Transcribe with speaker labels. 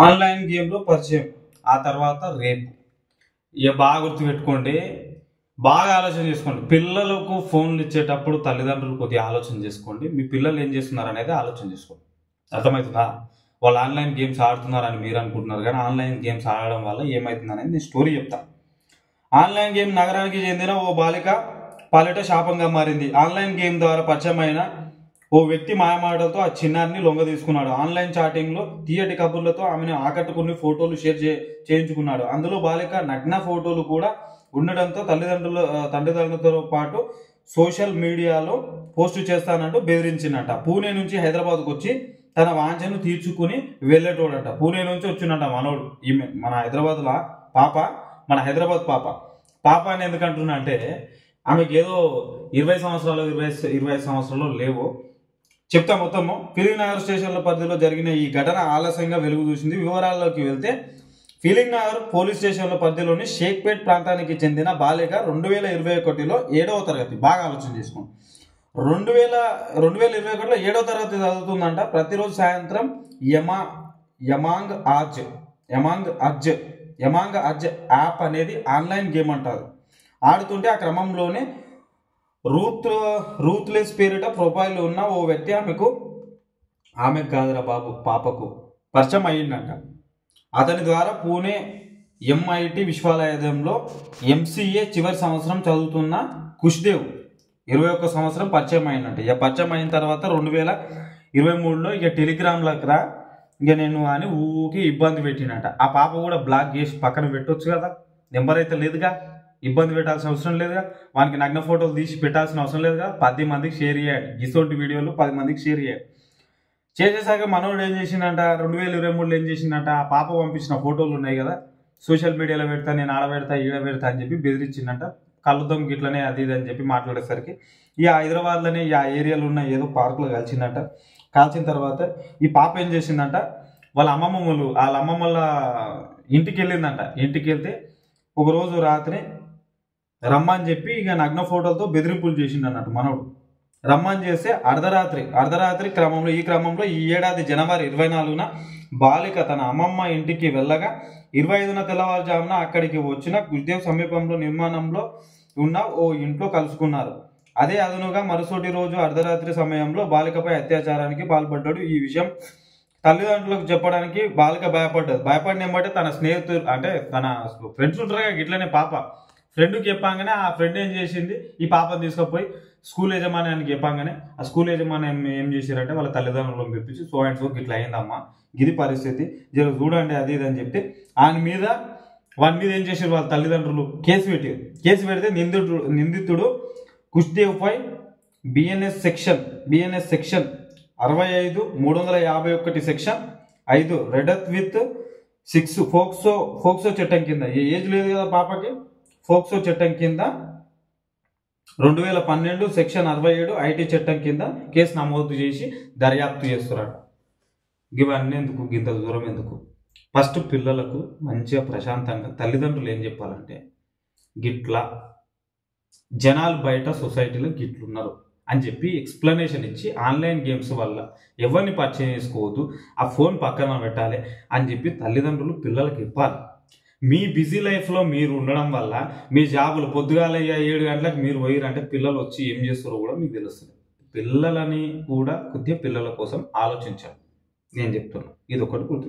Speaker 1: Online గేమ్లో పరిచయం, ఆ తర్వాత రేపు. ఇక బాగా గుర్తుపెట్టుకోండి, బాగా ఆలోచన చేసుకోండి. పిల్లలకు ఫోన్లు ఇచ్చేటప్పుడు తల్లిదండ్రులు కొద్దిగా ఆలోచన చేసుకోండి. మీ పిల్లలు ఏం చేస్తున్నారు అనేది ఆలోచన చేసుకోండి. అర్థమవుతుందా? వాళ్ళు ఆన్లైన్ గేమ్స్ ఆడుతున్నారని మీరు అనుకుంటున్నారు, కానీ ఆన్లైన్ గేమ్స్ ఆడడం వల్ల ఏమవుతుంది అనేది నేను స్టోరీ చెప్తాను. ఆన్లైన్ గేమ్ నగరానికి చెందిన ఓ బాలిక పాలిట శాపంగా మారింది. ఆన్లైన్ గేమ్ ద్వారా పరిచయమైన ఓ వ్యక్తి మాయమాటలతో ఆ చిన్నారిని లొంగ తీసుకున్నాడు. ఆన్లైన్ చాటింగ్లో తీయటి కబుర్లతో ఆమెను ఆకట్టుకుని ఫోటోలు షేర్ చేయించుకున్నాడు. అందులో బాలిక నగ్న ఫోటోలు కూడా ఉండడంతో తల్లిదండ్రులతో పాటు సోషల్ మీడియాలో పోస్టు చేస్తానంటూ బెదిరించిందంట. పూణే నుంచి హైదరాబాద్కు వచ్చి తన వాంఛను తీర్చుకుని వెళ్ళేటోడంట. పూణే నుంచి వచ్చిందంట మనోడు. ఈమె మన హైదరాబాద్లో పాప, మన హైదరాబాద్ పాప అని ఎందుకంటున్నా అంటే, ఆమెకి ఏదో 20 సంవత్సరాలు 25 సంవత్సరాలు లేవు. చెప్తా మొత్తము. ఫిలిం నగర్ స్టేషన్ల పరిధిలో జరిగిన ఈ ఘటన ఆలస్యంగా వెలుగు చూసింది. వివరాల్లోకి వెళ్తే, ఫిలిం నగర్ పోలీస్ స్టేషన్ల పరిధిలోని షేక్పేట్ ప్రాంతానికి చెందిన బాలిక 2021లో 7వ తరగతి. బాగా ఆలోచన చేసుకోండి. 2021లో 7వ తరగతి చదువుతుందంట. ప్రతిరోజు సాయంత్రం యమాంగ్ అజ్ యాప్ అనేది ఆన్లైన్ గేమ్ అంటారు. ఆడుతుంటే ఆ క్రమంలోనే రూత్లెస్ పేరిట ప్రొఫైల్ ఉన్న ఓ వ్యక్తి ఆమెకు కాదురా బాబు, పాపకు పరిచయం అయ్యిందంట. అతని ద్వారా పూణే MIT విశ్వవిద్యాలయంలో MCA చివరి సంవత్సరం చదువుతున్న కుష్దేవ్ 21 సంవత్సరం పరిచయం అయిందంట. ఇక పరిచయం అయిన తర్వాత 2023లో ఇక టెలిగ్రామ్లకి ఇక నేను అని ఊకి ఇబ్బంది పెట్టినట. ఆ పాప కూడా బ్లాక్ చేసి పక్కన పెట్టొచ్చు కదా, నెంబర్ అయితే లేదుగా, ఇబ్బంది పెట్టాల్సిన అవసరం లేదుగా, వానికి నగ్న ఫోటోలు తీసి పెట్టాల్సిన అవసరం లేదుగా. 10 మందికి షేర్ చేయాలి, ఇటువంటి వీడియోలు 10 మందికి షేర్ చేయాలి. చేసేసాక మనోడు ఏం చేసిందంట, 2023లో ఏం చేసిందంట, ఆ పాప పంపించిన ఫోటోలు ఉన్నాయి కదా, సోషల్ మీడియాలో పెడతా, నేను ఆడ పెడతా ఈడ పెడతా అని చెప్పి బెదిరించిందంట. కలుద్దాం గిట్లనే అది ఇది అని చెప్పి మాట్లాడేసరికి ఇక హైదరాబాద్లోనే ఆ ఏరియాలో ఉన్న ఏదో పార్కులో కలిసిందంట. కాల్చిన తర్వాత ఈ పాప ఏం చేసిందంట, వాళ్ళ అమ్మమ్మల ఇంటికి వెళ్ళిందంట. ఇంటికి వెళ్తే ఒకరోజు రాత్రి రమ్మని చెప్పి ఇక నగ్న ఫోటోలతో బెదిరింపులు చేసిండు అన్నట్టు మనోడు. రమ్మని చేస్తే అర్ధరాత్రి క్రమంలో ఈ ఏడాది జనవరి 24న బాలిక తన అమ్మమ్మ ఇంటికి వెళ్ళగా 25న తెల్లవారుజామున అక్కడికి వచ్చిన కుష్దేవ్ సమీపంలో నిర్మాణంలో ఉన్న ఓ ఇంట్లో కలుసుకున్నారు. అదే అదనుగా మరుసటి రోజు అర్ధరాత్రి సమయంలో బాలికపై అత్యాచారానికి పాల్పడ్డాడు. ఈ విషయం తల్లిదండ్రులకు చెప్పడానికి బాలిక భయపడిన ఏమంటే తన స్నేహితులు అంటే తన ఫ్రెండ్స్ ఉంటారుగా ఇట్లనే పాప ఫ్రెండ్కి చెప్పాగానే ఆ ఫ్రెండ్ ఏం చేసింది, ఈ పాపను తీసుకుపోయి స్కూల్ యజమాన్యానికి చెప్పాగానే ఆ స్కూల్ యజమాన్యం ఏం చేశారంటే వాళ్ళ తల్లిదండ్రులను పిలిపించి సో అండ్ సో ఇట్లా అయిందమ్మా, ఇది పరిస్థితి, జర చూడండి అది ఇది అని చెప్తే వాని మీద ఏం చేశారు వాళ్ళ తల్లిదండ్రులు, కేసు పెడితే నిందితుడు కుష్దేవ్పై BNS section 65 section 5 read with 6 POCSO చట్టం కింద, ఏజ్ లేదు కదా పాపకి, ఫోక్సో చట్టం కింద 2012 సెక్షన్ 67 ఐటీ చట్టం కింద కేసు నమోదు చేసి దర్యాప్తు చేస్తున్నాడు. ఇవన్నీ ఎందుకు, గింత దూరం ఎందుకు? ఫస్ట్ పిల్లలకు మంచిగా ప్రశాంతంగా తల్లిదండ్రులు ఏం చెప్పాలంటే, గిట్లా జనాలు బయట సొసైటీలో గిట్లున్నారు అని చెప్పి ఎక్స్ప్లెనేషన్ ఇచ్చి, ఆన్లైన్ గేమ్స్ వల్ల ఎవరిని పరిచయం చేసుకోవద్దు, ఆ ఫోన్ పక్కన పెట్టాలి అని చెప్పి తల్లిదండ్రులు పిల్లలకి ఇవ్వాలి. మీ బిజీ లైఫ్లో మీరు ఉండడం వల్ల మీ జాబులు పొద్దుగాల 7 గంటలకు మీరు పోయిరంటే పిల్లలు వచ్చి ఏం చేస్తారో కూడా మీకు తెలుస్తుంది. పిల్లలని కూడా కొద్దిగా పిల్లల కోసం ఆలోచించాలి. నేను చెప్తున్నా, ఇది ఒకటి గుర్తు.